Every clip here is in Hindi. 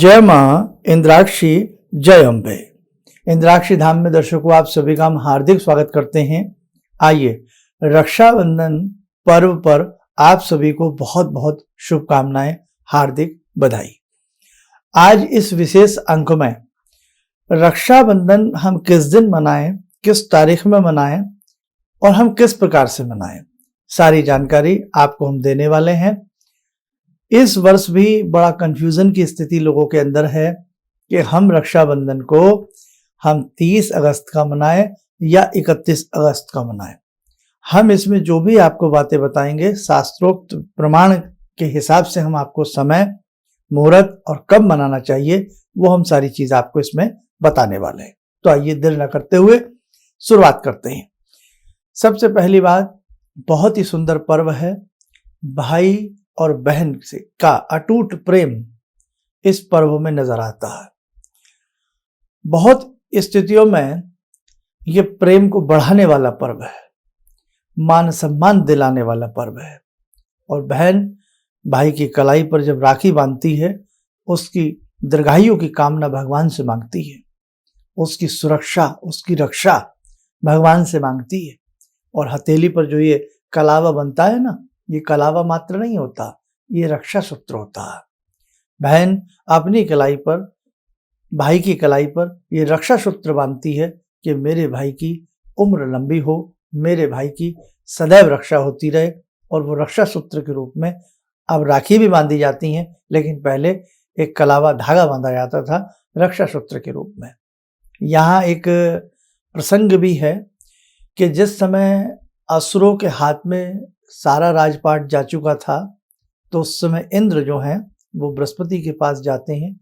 जय मां इंद्राक्षी, जय अम्बे। इंद्राक्षी धाम में दर्शकों आप सभी का हम हार्दिक स्वागत करते हैं। आइए रक्षाबंधन पर्व पर आप सभी को बहुत बहुत शुभकामनाएं, हार्दिक बधाई। आज इस विशेष अंक में रक्षाबंधन हम किस दिन मनाएं, किस तारीख में मनाएं और हम किस प्रकार से मनाएं, सारी जानकारी आपको हम देने वाले हैं। इस वर्ष भी बड़ा कंफ्यूजन की स्थिति लोगों के अंदर है कि हम रक्षाबंधन को हम 30 अगस्त का मनाएं या 31 अगस्त का मनाएं। हम इसमें जो भी आपको बातें बताएंगे शास्त्रोक्त प्रमाण के हिसाब से हम आपको समय, मुहूर्त और कब मनाना चाहिए वो हम सारी चीज आपको इसमें बताने वाले हैं। तो आइए देर न करते हुए शुरुआत करते हैं। सबसे पहली बात, बहुत ही सुंदर पर्व है। भाई और बहन से का अटूट प्रेम इस पर्व में नजर आता है। बहुत स्थितियों में ये प्रेम को बढ़ाने वाला पर्व है, मान सम्मान दिलाने वाला पर्व है। और बहन भाई की कलाई पर जब राखी बांधती है, उसकी दीर्घायु की कामना भगवान से मांगती है, उसकी सुरक्षा, उसकी रक्षा भगवान से मांगती है। और हथेली पर जो ये कलावा बनता है ना, ये कलावा मात्र नहीं होता, ये रक्षा सूत्र होता है। बहन अपनी कलाई पर, भाई की कलाई पर ये रक्षा सूत्र बांधती है कि मेरे भाई की उम्र लंबी हो, मेरे भाई की सदैव रक्षा होती रहे। और वो रक्षा सूत्र के रूप में अब राखी भी बांधी जाती हैं, लेकिन पहले एक कलावा धागा बांधा जाता था रक्षा सूत्र के रूप में। यहाँ एक प्रसंग भी है कि जिस समय असुरों के हाथ में सारा राजपाट जा चुका था, तो उस समय इंद्र जो हैं वो बृहस्पति के पास जाते हैं,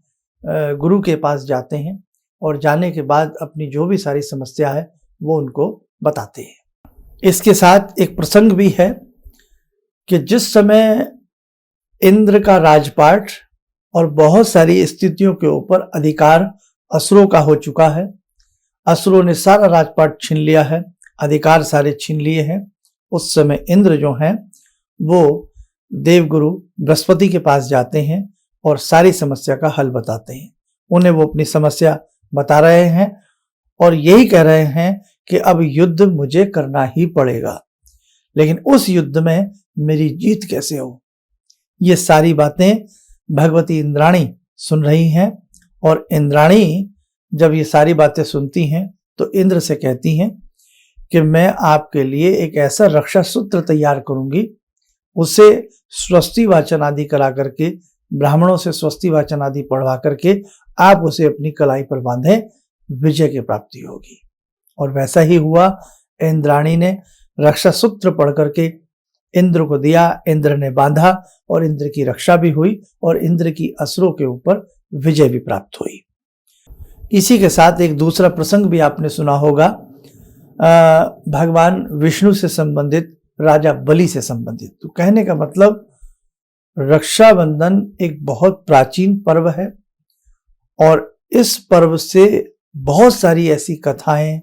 गुरु के पास जाते हैं और जाने के बाद अपनी जो भी सारी समस्या है वो उनको बताते हैं। इसके साथ एक प्रसंग भी है कि जिस समय इंद्र का राजपाट और बहुत सारी स्थितियों के ऊपर अधिकार असुरों का हो चुका है, असुरों ने सारा राजपाट छीन लिया है, अधिकार सारे छीन लिए हैं, उस समय इंद्र जो हैं वो देवगुरु बृहस्पति के पास जाते हैं और सारी समस्या का हल बताते हैं। उन्हें वो अपनी समस्या बता रहे हैं और यही कह रहे हैं कि अब युद्ध मुझे करना ही पड़ेगा, लेकिन उस युद्ध में मेरी जीत कैसे हो। ये सारी बातें भगवती इंद्राणी सुन रही हैं और इंद्राणी जब ये सारी बातें सुनती हैं तो इंद्र से कहती हैं कि मैं आपके लिए एक ऐसा रक्षा सूत्र तैयार करूंगी, उसे स्वस्ति वाचन आदि करा करके, ब्राह्मणों से स्वस्ति वाचन आदि पढ़वा करके आप उसे अपनी कलाई पर बांधें, विजय की प्राप्ति होगी। और वैसा ही हुआ। इंद्राणी ने रक्षा सूत्र पढ़ करके इंद्र को दिया, इंद्र ने बांधा और इंद्र की रक्षा भी हुई और इंद्र की असुरों के ऊपर विजय भी प्राप्त हुई। इसी के साथ एक दूसरा प्रसंग भी आपने सुना होगा, भगवान विष्णु से संबंधित, राजा बलि से संबंधित। तो कहने का मतलब रक्षाबंधन एक बहुत प्राचीन पर्व है और इस पर्व से बहुत सारी ऐसी कथाएं,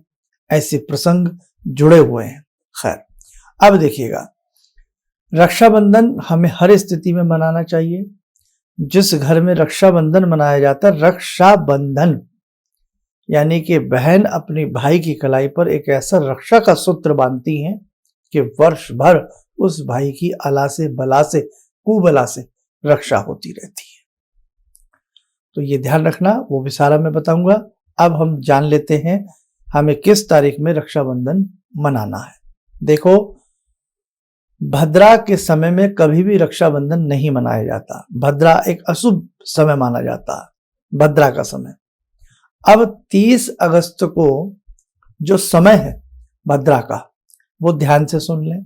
ऐसे प्रसंग जुड़े हुए हैं। खैर, अब देखिएगा, रक्षाबंधन हमें हर स्थिति में मनाना चाहिए। जिस घर में रक्षाबंधन मनाया जाता है, रक्षाबंधन यानी कि बहन अपनी भाई की कलाई पर एक ऐसा रक्षा का सूत्र बांधती हैं कि वर्ष भर उस भाई की अला से, बला से, कुबला से रक्षा होती रहती है। तो ये ध्यान रखना, वो भी सारा मैं बताऊंगा। अब हम जान लेते हैं हमें किस तारीख में रक्षाबंधन मनाना है। देखो, भद्रा के समय में कभी भी रक्षाबंधन नहीं मनाया जाता। भद्रा एक अशुभ समय माना जाता है, भद्रा का समय। अब 30 अगस्त को जो समय है भद्रा का, वो ध्यान से सुन लें।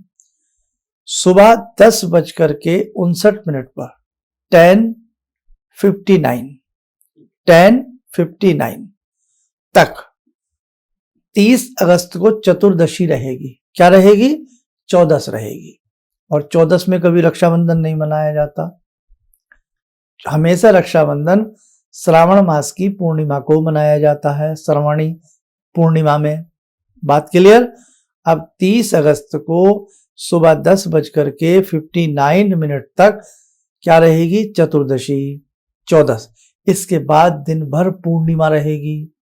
सुबह 10:59 पर 10:59 तक 30 अगस्त को चतुर्दशी रहेगी। क्या रहेगी? चौदस रहेगी। और चौदस में कभी रक्षाबंधन नहीं मनाया जाता। हमेशा रक्षाबंधन श्रावण मास की पूर्णिमा को मनाया जाता है, श्रावणी पूर्णिमा में। बात क्लियर? अब 30 अगस्त को सुबह 10:59 तक क्या रहेगी? चतुर्दशी, चौदस। इसके बाद दिन भर पूर्णिमा रहेगी,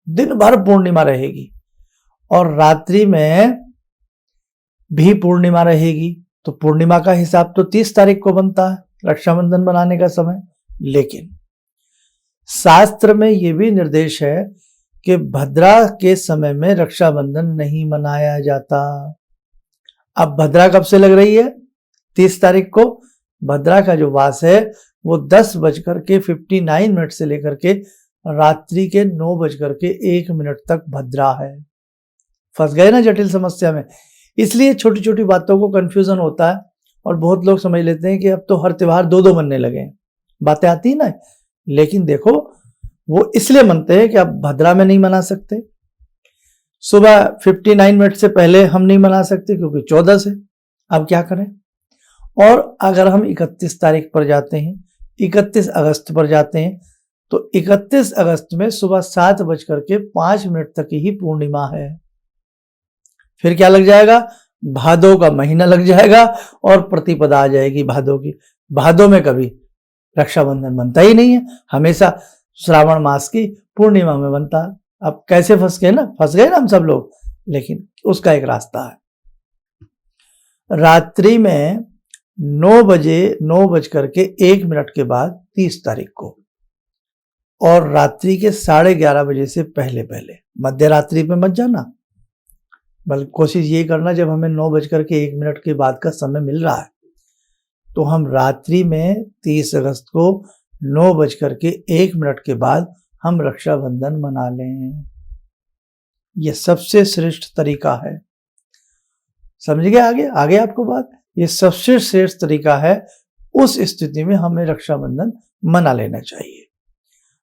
दिन भर पूर्णिमा रहेगी, और रात्रि में भी पूर्णिमा रहेगी। तो पूर्णिमा का हिसाब तो 30 तारीख को बनता है रक्षाबंधन मनाने का समय। लेकिन शास्त्र में यह भी निर्देश है कि भद्रा के समय में रक्षाबंधन नहीं मनाया जाता। अब भद्रा कब से लग रही है? 30 तारीख को। भद्रा का जो वास है वो 10:59 से लेकर के रात्रि के 9:01 तक भद्रा है। फंस गए ना जटिल समस्या में। इसलिए छोटी छोटी बातों को कंफ्यूजन होता है और बहुत लोग समझ लेते हैं कि अब तो हर त्योहार दो दो मनने लगे हैं। बातें आती है ना। लेकिन देखो, वो इसलिए मनते हैं कि अब भद्रा में नहीं मना सकते, सुबह 59 से पहले हम नहीं मना सकते क्योंकि 14 से। अब क्या करें? और अगर हम 31 तारीख पर जाते हैं, 31 अगस्त पर जाते हैं, तो 31 अगस्त में सुबह 7:05 तक ही पूर्णिमा है। फिर क्या लग जाएगा? भादो का महीना लग जाएगा और प्रतिपदा आ जाएगी भादो की। भादो में कभी रक्षाबंधन बनता ही नहीं है, हमेशा श्रावण मास की पूर्णिमा में बनता है। अब कैसे फंस गए ना हम सब लोग। लेकिन उसका एक रास्ता है। रात्रि में 9:01 के बाद 30 तारीख को, और रात्रि के 11:30 से पहले पहले, मध्य रात्रि पे मत जाना, बल्कि कोशिश ये करना जब हमें 9:01 के बाद का समय मिल रहा है तो हम रात्रि में 30 अगस्त को 9:01 के बाद हम रक्षाबंधन मना लें। यह सबसे श्रेष्ठ तरीका है। समझ गए? आगे आपको बात। ये सबसे श्रेष्ठ तरीका है। उस स्थिति में हमें रक्षाबंधन मना लेना चाहिए।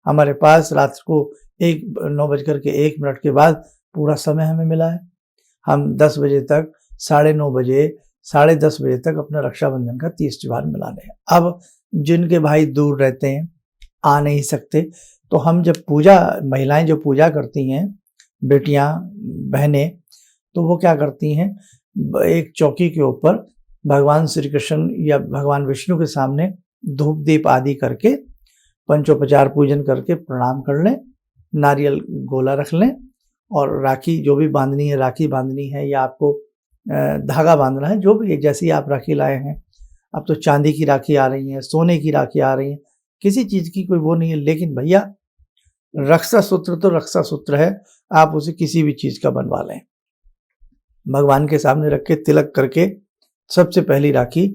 हमारे पास रात को 9:01 के बाद पूरा समय हमें मिला है। हम 10 बजे तक, 9:30 बजे, 10:30 बजे तक अपना रक्षाबंधन का 30 त्योहार मनाने हैं। अब जिनके भाई दूर रहते हैं, आ नहीं सकते, तो हम जब महिलाएं जो पूजा करती हैं, बेटियां, बहनें, तो वो क्या करती हैं, एक चौकी के ऊपर भगवान श्री कृष्ण या भगवान विष्णु के सामने धूप दीप आदि करके पंचोपचार पूजन करके प्रणाम कर लें, नारियल गोला रख लें, और राखी जो भी बांधनी है, राखी बांधनी है या आपको धागा बांधना है, जो भी जैसी आप राखी लाए हैं। अब तो चांदी की राखी आ रही है, सोने की राखी आ रही है, किसी चीज की कोई वो नहीं है। लेकिन भैया रक्षा सूत्र तो रक्षा सूत्र है, आप उसे किसी भी चीज का बनवा लें। भगवान के सामने रख के तिलक करके सबसे पहली राखी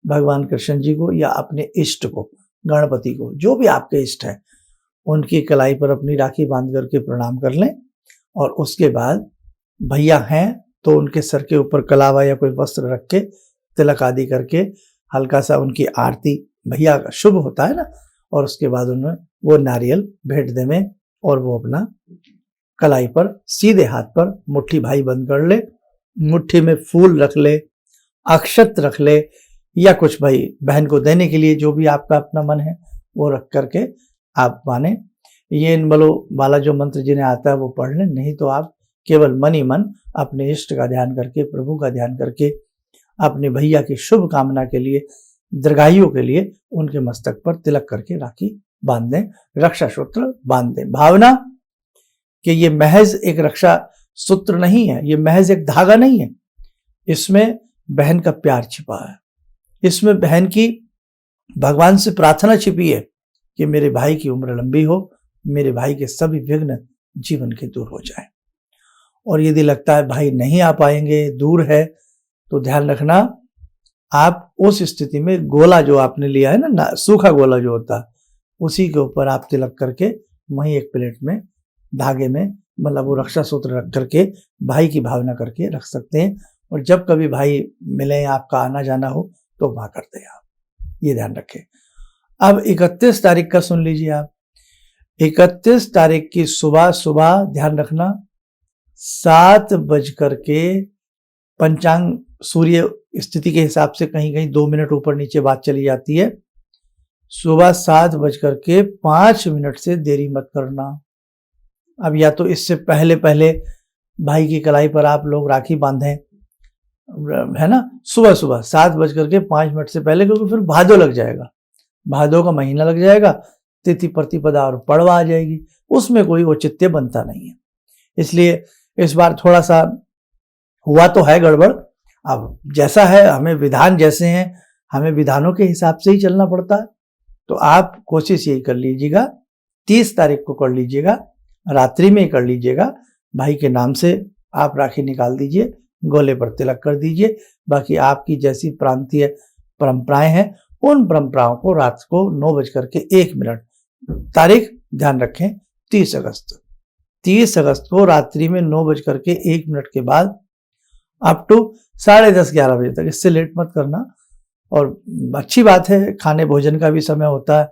भगवान कृष्ण जी को या अपने इष्ट को, गणपति को, जो भी आपके इष्ट है, उनकी कलाई पर अपनी राखी बांध करके प्रणाम कर लें। और उसके बाद भैया हैं तो उनके सर के ऊपर कलावा या कोई वस्त्र रख के तिलक आदि करके हल्का सा उनकी आरती, भैया का शुभ होता है ना, और उसके बाद उन्हें वो नारियल भेंट दें और वो अपना कलाई पर सीधे हाथ पर मुट्ठी भाई बंद कर ले, मुट्ठी में फूल रख ले, अक्षत रख ले, या कुछ भाई बहन को देने के लिए जो भी आपका अपना मन है वो रख करके आप माने ये इन बलो वाला जो मंत्र जिन्हें आता है वो पढ़ लें। नहीं तो आप केवल मन ही मन अपने इष्ट का ध्यान करके, प्रभु का ध्यान करके, अपने भैया की शुभ कामना के लिए, दीर्घायु के लिए उनके मस्तक पर तिलक करके राखी बांध दें, रक्षा सूत्र बांध दें। भावना कि ये महज एक रक्षा सूत्र नहीं है, ये महज एक धागा नहीं है, इसमें बहन का प्यार छिपा है, इसमें बहन की भगवान से प्रार्थना छिपी है कि मेरे भाई की उम्र लंबी हो, मेरे भाई के सभी विघ्न जीवन के दूर हो जाए। और यदि लगता है भाई नहीं आ पाएंगे, दूर है, तो ध्यान रखना आप उस स्थिति में गोला जो आपने लिया है ना, सूखा गोला जो होता है, उसी के ऊपर आप तिलक करके वहीं एक प्लेट में धागे में, मतलब वो रक्षा सूत्र रख करके भाई की भावना करके रख सकते हैं। और जब कभी भाई मिले, आपका आना जाना हो, तो वहां करते हैं आप, ये ध्यान रखें। अब 31 तारीख का सुन लीजिए आप। 31 तारीख की सुबह सुबह ध्यान रखना 7:00 पंचांग सूर्य स्थिति के हिसाब से कहीं कहीं 2 मिनट ऊपर नीचे बात चली जाती है। सुबह 7:05 से देरी मत करना। अब या तो इससे पहले पहले भाई की कलाई पर आप लोग राखी बांधें, है ना, सुबह सुबह 7:05 से पहले, क्योंकि फिर भादो लग जाएगा, भादो का महीना लग जाएगा, तिथि प्रतिपदा और पड़वा आ जाएगी, उसमें कोई औचित्य बनता नहीं है। इसलिए इस बार थोड़ा सा हुआ तो है गड़बड़। अब जैसा है, हमें विधान जैसे हैं, हमें विधानों के हिसाब से ही चलना पड़ता है। तो आप कोशिश यही कर लीजिएगा, 30 तारीख को कर लीजिएगा, रात्रि में ही कर लीजिएगा। भाई के नाम से आप राखी निकाल दीजिए, गोले पर तिलक कर दीजिए। बाकी आपकी जैसी प्रांतीय परंपराएं हैं, उन परंपराओं को रात को 9:01 तारीख ध्यान रखें 30 अगस्त। 30 अगस्त को रात्रि में 9:01 के बाद अप टू 10:30-11 बजे तक, इससे लेट मत करना। और अच्छी बात है, खाने भोजन का भी समय होता है।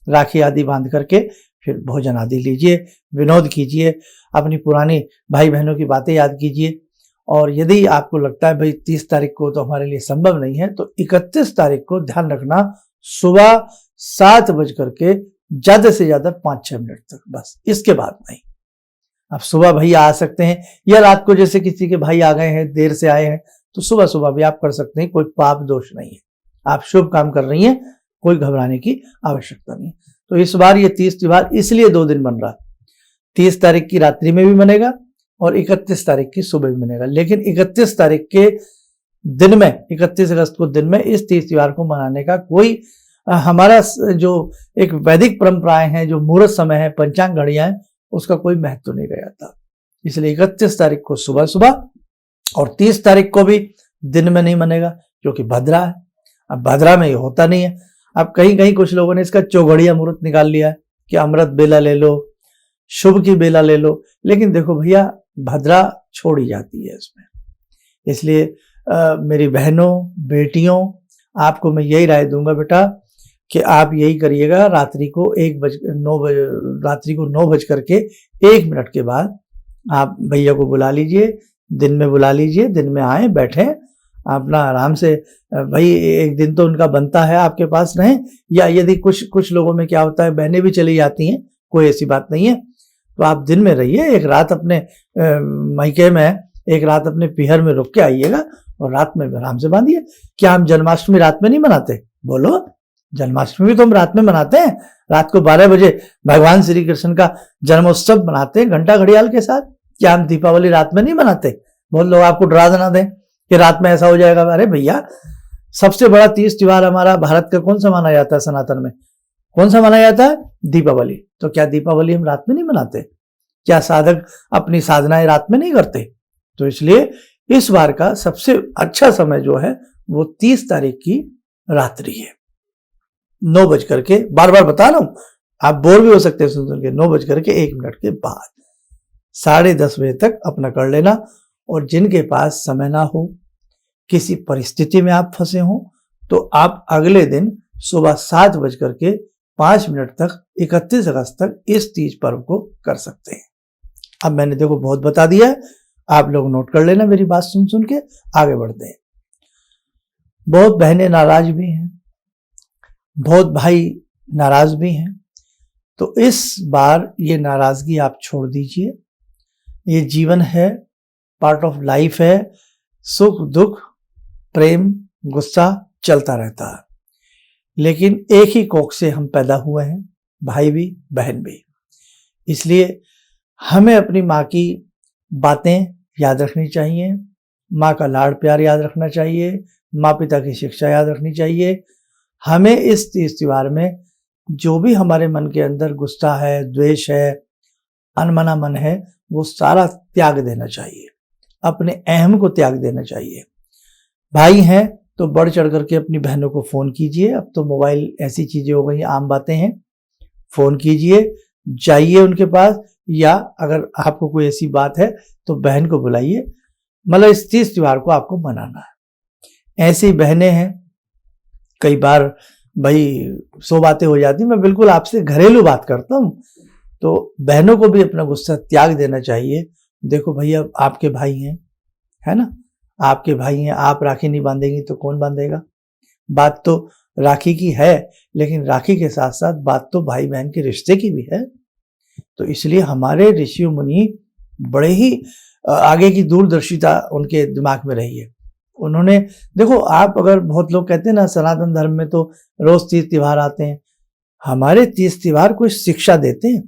राखी आदि बांध करके फिर भोजन आदि लीजिए, विनोद कीजिए, अपनी पुरानी भाई बहनों की बातें याद कीजिए। और यदि आपको लगता है भाई 30 तारीख को तो हमारे लिए संभव नहीं है, तो 31 तारीख को ध्यान रखना, सुबह 7 बज करके ज्यादा से ज्यादा 5-6 मिनट तक, बस, इसके बाद नहीं। अब सुबह भैया आ सकते हैं, या रात को जैसे किसी के भाई आ गए हैं, देर से आए हैं, तो सुबह सुबह भी आप कर सकते हैं, कोई पाप दोष नहीं है। आप शुभ काम कर रही हैं, कोई घबराने की आवश्यकता नहीं है। तो इस बार ये 30 त्योहार इसलिए 2 दिन बन रहा है, 30 तारीख की रात्रि में भी बनेगा और 31 तारीख की सुबह भी बनेगा। लेकिन 31 तारीख के दिन में, 31 अगस्त को दिन में इस 30 त्योहार को मनाने का कोई हमारा जो एक वैदिक परंपराएं हैं, जो मुहूर्त समय है, पंचांग घड़ियां हैं, उसका कोई महत्व नहीं रह जाता। इसलिए 31 तारीख को सुबह सुबह और 30 तारीख को भी दिन में नहीं बनेगा, क्योंकि भद्रा है। अब भद्रा में ये होता नहीं है। अब कहीं कहीं कुछ लोगों ने इसका चौघड़िया मुहूर्त निकाल लिया है कि अमृत बेला ले लो, शुभ की बेला ले लो। लेकिन देखो भैया, भद्रा छोड़ी जाती है इसमें। इसलिए मेरी बहनों, बेटियों, आपको मैं यही राय दूंगा बेटा कि आप यही करिएगा, रात्रि को 9:01 के बाद आप भैया को बुला लीजिए, दिन में बुला लीजिए, दिन में आए, बैठे, अपना आराम से। भाई एक दिन तो उनका बनता है आपके पास रहें, या यदि कुछ लोगों में क्या होता है, बहनें भी चली जाती हैं, कोई ऐसी बात नहीं है, तो आप दिन में रहिए, एक रात अपने मायके में, एक रात अपने पीहर में रुक के आइएगा और रात में आराम से बांधिए। क्या हम जन्माष्टमी रात में नहीं मनाते? बोलो, जन्माष्टमी भी तो हम रात में मनाते हैं। रात को 12 बजे भगवान श्री कृष्ण का जन्मोत्सव मनाते हैं घंटा घड़ियाल के साथ। क्या हम दीपावली रात में नहीं मनाते? बहुत लोग आपको डरा देना दें कि रात में ऐसा हो जाएगा। अरे भैया, सबसे बड़ा 30 त्योहार हमारा भारत का कौन सा माना जाता है? सनातन में कौन सा माना जाता है? दीपावली। तो क्या दीपावली हम रात में नहीं मनाते? क्या साधक अपनी साधनाएं रात में नहीं करते? तो इसलिए इस बार का सबसे अच्छा समय जो है वो 30 तारीख की रात्रि है, 9 बज करके, बार बार बता रहा हूं, आप बोर भी हो सकते हैं सुन के, 9:01 के बाद 10:30 बजे तक अपना कर लेना। और जिनके पास समय ना हो, किसी परिस्थिति में आप फंसे हो, तो आप अगले दिन सुबह 7:05 तक 31 अगस्त तक इस तीज पर्व को कर सकते हैं। अब मैंने देखो बहुत बता दिया है, आप लोग नोट कर लेना, मेरी बात सुन के आगे बढ़ते हैं। बहुत बहनें नाराज भी हैं, बहुत भाई नाराज भी हैं, तो इस बार ये नाराजगी आप छोड़ दीजिए। ये जीवन है, पार्ट ऑफ लाइफ है, सुख दुख, प्रेम गुस्सा चलता रहता है। लेकिन एक ही कोख से हम पैदा हुए हैं, भाई भी बहन भी। इसलिए हमें अपनी माँ की बातें याद रखनी चाहिए, माँ का लाड़ प्यार याद रखना चाहिए, माँ पिता की शिक्षा याद रखनी चाहिए। हमें इस तीज त्योहार में जो भी हमारे मन के अंदर गुस्सा है, द्वेष है, अनमना मन है, वो सारा त्याग देना चाहिए, अपने अहम को त्याग देना चाहिए। भाई हैं तो बढ़ चढ़ करके अपनी बहनों को फोन कीजिए। अब तो मोबाइल ऐसी चीजें हो गई, आम बातें हैं, फोन कीजिए, जाइए उनके पास, या अगर आपको कोई ऐसी बात है तो बहन को बुलाइए। मतलब इस तीज त्योहार को आपको मनाना है। ऐसी बहनें हैं, कई बार भाई 100 बातें हो जाती, मैं बिल्कुल आपसे घरेलू बात करता हूं, तो बहनों को भी अपना गुस्सा त्याग देना चाहिए। देखो भैया, आपके भाई हैं, है ना, आपके भाई हैं, आप राखी नहीं बांधेंगी तो कौन बांधेगा? बात तो राखी की है, लेकिन राखी के साथ साथ बात तो भाई बहन के रिश्ते की भी है। तो इसलिए हमारे ऋषि मुनि बड़े ही आगे की दूरदर्शिता उनके दिमाग में रही है। उन्होंने, देखो आप, अगर बहुत लोग कहते हैं ना सनातन धर्म में तो रोज तीज त्योहार आते हैं, हमारे तीज त्योहार कोई शिक्षा देते हैं?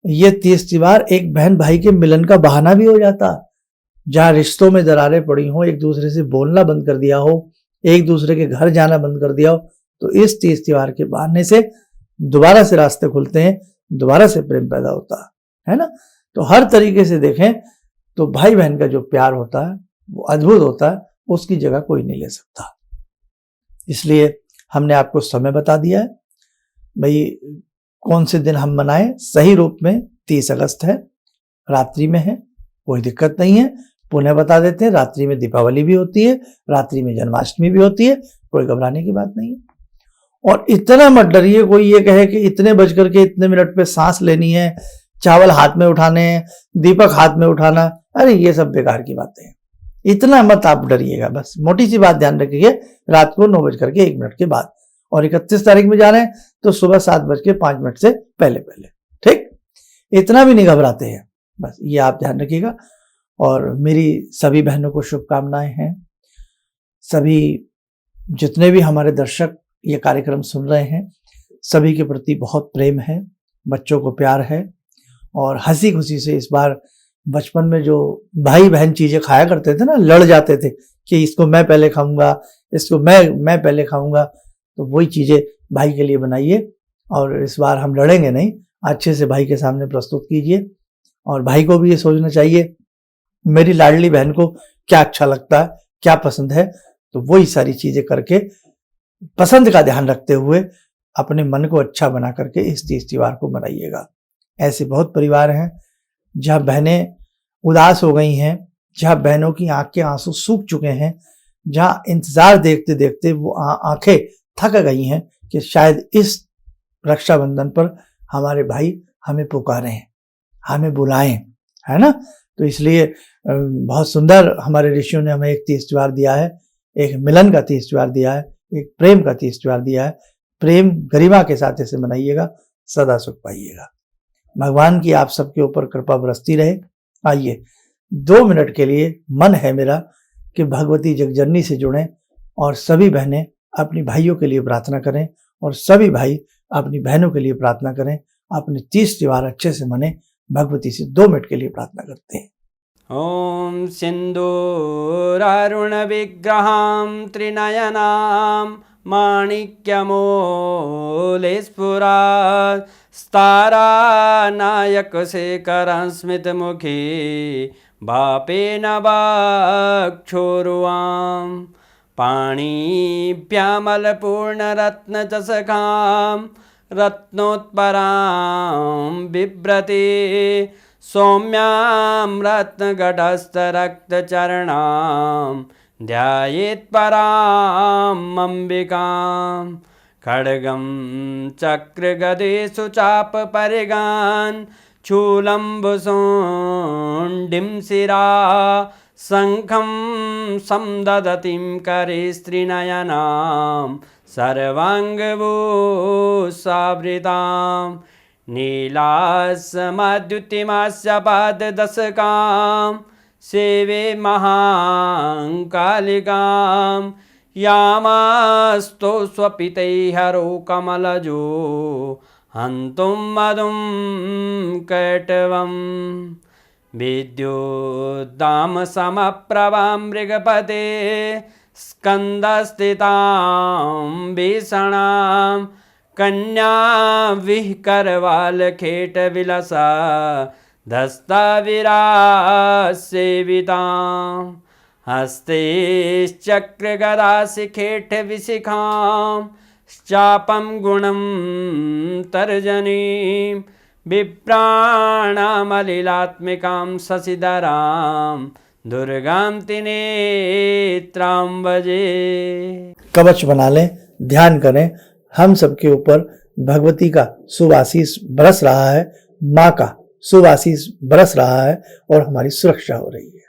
ये तीज त्योहार एक बहन भाई के मिलन का बहाना भी हो जाता। जहां रिश्तों में दरारें पड़ी हो, एक दूसरे से बोलना बंद कर दिया हो, एक दूसरे के घर जाना बंद कर दिया हो, तो इस तीज त्योहार के बहाने से दोबारा से रास्ते खुलते हैं, दोबारा से प्रेम पैदा होता है ना। तो हर तरीके से देखें तो भाई बहन का जो प्यार होता है वो अद्भुत होता है, उसकी जगह कोई नहीं ले सकता। इसलिए हमने आपको समय बता दिया है भाई, कौन से दिन हम मनाएं। सही रूप में 30 अगस्त है, रात्रि में है, कोई दिक्कत नहीं है। पुनः बता देते हैं, रात्रि में दीपावली भी होती है, रात्रि में जन्माष्टमी भी होती है, कोई घबराने की बात नहीं है। और इतना मत डरिए कोई ये कहे कि इतने बज करके इतने मिनट पे सांस लेनी है, चावल हाथ में उठाने हैं, दीपक हाथ में उठाना, अरे ये सब बेकार की बातें हैं। इतना मत आप डरिएगा। बस मोटी सी बात ध्यान रखिए, रात को 9:01 के बाद, और 31 तारीख में जा रहे हैं तो सुबह 7:05 से पहले पहले, ठीक। इतना भी नहीं घबराते हैं, बस ये आप ध्यान रखिएगा। और मेरी सभी बहनों को शुभकामनाएं हैं। सभी जितने भी हमारे दर्शक ये कार्यक्रम सुन रहे हैं, सभी के प्रति बहुत प्रेम है, बच्चों को प्यार है। और हंसी खुशी से इस बार, बचपन में जो भाई बहन चीजें खाया करते थे ना, लड़ जाते थे कि इसको मैं पहले खाऊंगा, इसको मैं पहले खाऊंगा, तो वही चीजें भाई के लिए बनाइए। और इस बार हम लड़ेंगे नहीं, अच्छे से भाई के सामने प्रस्तुत कीजिए। और भाई को भी ये सोचना चाहिए मेरी लाडली बहन को क्या अच्छा लगता है, क्या पसंद है, तो वही सारी चीजें करके, पसंद का ध्यान रखते हुए अपने मन को अच्छा बना करके इस तीज त्योहार को मनाइएगा। ऐसे बहुत परिवार हैं जहां बहनें उदास हो गई हैं, जहां बहनों की आंख के आंसू सूख चुके हैं, जहां इंतजार देखते देखते वो आंखें थक गई हैं कि शायद इस रक्षाबंधन पर हमारे भाई हमें पुकारें, हमें बुलाएं, है ना। तो इसलिए बहुत सुंदर हमारे ऋषियों ने हमें एक तीज त्योहार दिया है, एक मिलन का तीज त्योहार दिया है, एक प्रेम का तीज त्योहार दिया है। प्रेम गरिमा के साथ इसे मनाइएगा, सदा सुख पाइएगा। भगवान की आप सबके ऊपर कृपा बरसती रहे। आइए 2 मिनट के लिए मन है मेरा कि भगवती जगजननी से जुड़ें, और सभी बहनें अपनी भाइयों के लिए प्रार्थना करें, और सभी भाई अपनी बहनों के लिए प्रार्थना करें। अपने तीज त्योहार अच्छे से मने। भगवती से 2 मिनट के लिए प्रार्थना करते हैं। ॐ सिन्दूरारुणविग्रहां त्रिनयनां माणिक्यमूलस्फुरात् स्तारानायकशेखरं स्मितमुखी भापेन वक्षोरुवां पाणिभ्यामलपूर्णरत्नचषकां रत्नोत्परां बिभ्रति सौम्यां रत्नघटस्थरक्तचरणां ध्यायेत् पराम् अम्बिकां खड्गं चक्रगदेषु चापपरिगान् शूलम्बुशुण्डिं शिरा शङ्खं संदधतीं करे स्त्रीनयनां सर्वाङ्गभूषावृतां नीलास्मद्युतिमास्य पाददशकां सेवे महाकालिकां यामास्तो स्वपितैहरो कमलजो हन्तुं मधुं कैटवम् विद्युद्दामसमप्रभां मृगपते स्कन्दस्थितां भीषणां कन्या विहकरवालखेटविलसा धस्ताविरासेवितां हस्तेश्चक्रगदाशिखेटविशिखां चापं गुणं तर्जनीं विप्राणामलिलात्मिकां शशिधरां दुर्गां त्रिनेत्रां भजे। कवच बना लें, ध्यान करें। हम सबके ऊपर भगवती का शुभ आशीष बरस रहा है, माँ का शुभ आशीष बरस रहा है, और हमारी सुरक्षा हो रही है।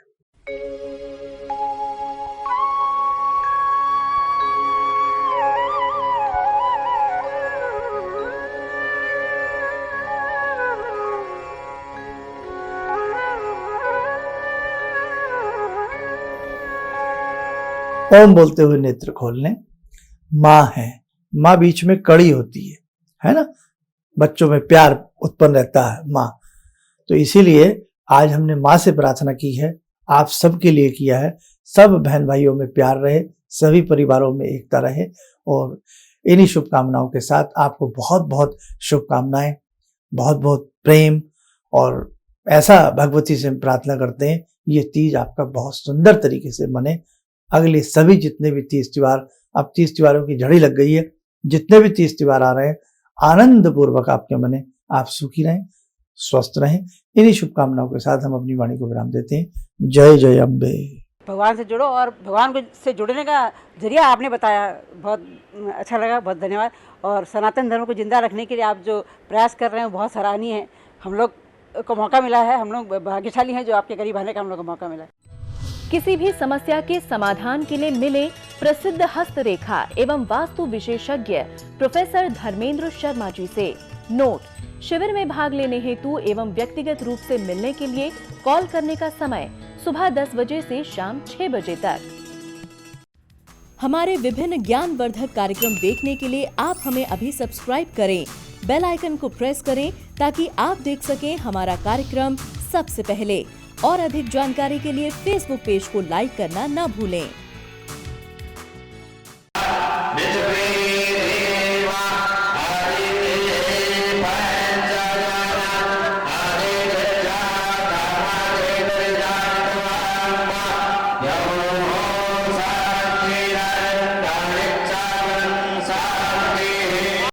ओम बोलते हुए नेत्र खोल लें। माँ है, माँ बीच में कड़ी होती है ना, बच्चों में प्यार उत्पन्न रहता है माँ। तो इसीलिए आज हमने माँ से प्रार्थना की है, आप सबके लिए किया है, सब बहन भाइयों में प्यार रहे, सभी परिवारों में एकता रहे। और इन्हीं शुभकामनाओं के साथ आपको बहुत बहुत शुभकामनाएं, बहुत बहुत प्रेम, और ऐसा भगवती से हम प्रार्थना करते हैं ये तीज आपका बहुत सुंदर तरीके से मने। अगले सभी जितने भी तीज त्योहार, अब तीज त्योहारों की झड़ी लग गई है, जितने भी तीज त्योहार आ रहे हैं आनंद पूर्वक आपके मने, आप सुखी रहें, स्वस्थ रहें। इन्हीं शुभकामनाओं के साथ हम अपनी वाणी को विराम देते हैं। जय जय अम्बे। भगवान से जुड़ो, और भगवान से जुड़ने का जरिया आपने बताया, बहुत अच्छा लगा, बहुत धन्यवाद। और सनातन धर्म को जिंदा रखने के लिए आप जो प्रयास कर रहे हैं वो बहुत सराहनीय है। हम लोग को मौका मिला है, हम लोग भाग्यशाली हैं जो आपके करीब आने का हम लोग को मौका मिला है। किसी भी समस्या के समाधान के लिए मिले प्रसिद्ध हस्तरेखा एवं वास्तु विशेषज्ञ प्रोफेसर धर्मेंद्र शर्मा जी से। नोट: शिविर में भाग लेने हेतु एवं व्यक्तिगत रूप से मिलने के लिए कॉल करने का समय सुबह 10 बजे से शाम 6 बजे तक। हमारे विभिन्न ज्ञानवर्धक कार्यक्रम देखने के लिए आप हमें अभी सब्सक्राइब करें, बेल आइकन को प्रेस करें ताकि आप देख सकें हमारा कार्यक्रम सबसे पहले। और अधिक जानकारी के लिए फेसबुक पेज को लाइक करना न भूलें।